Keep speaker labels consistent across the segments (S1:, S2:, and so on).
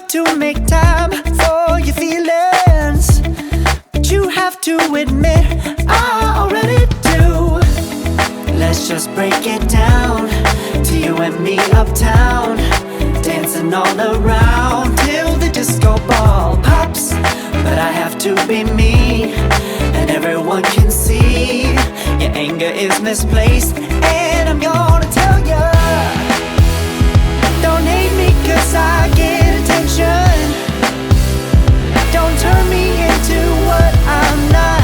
S1: to make time for your feelings, but you have to admit I already do. Let's just break it down to you and me uptown, dancing all around till the disco ball pops. But I have to be me, and everyone can see your anger is misplaced. And I'm gonna tell ya, don't hate me 'cause I get attention. Don't turn me into what I'm not.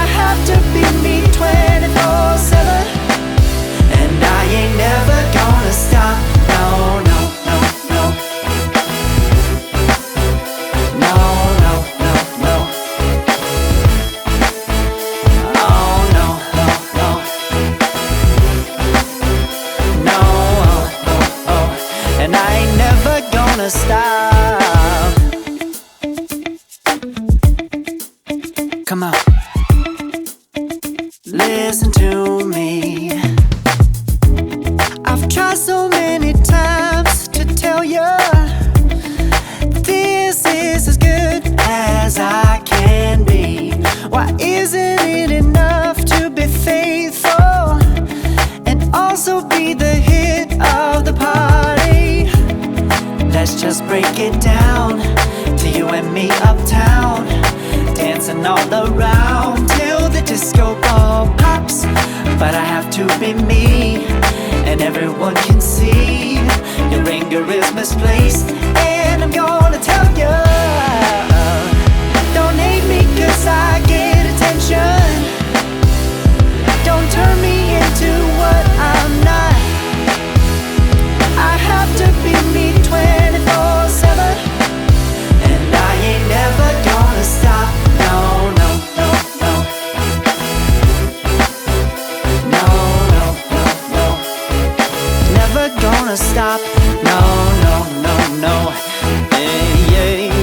S1: I have to be me 24/7, and I ain't never gonna stop. No, no, no, no. No, no, no, no. Oh, no, no, no. No, oh, oh, oh. And I ain't never gonna stop. Come on, listen to me. I've tried so many times to tell you this is as good as I can be. Why isn't it enough to be faithful and also be the hit of the party? Let's just break it down to you and me uptown, dancing all around till the disco ball pops. But I have to be me, and everyone can see your anger is misplaced. And I'm gonna tell you, don't hate me 'cause I get attention. Don't turn me into what I'm not. I have to be me 24/7, and I ain't never gonna stop. No, no, no, no. No, no, no, no. Never gonna stop. No, no, no, no. Yeah, yeah.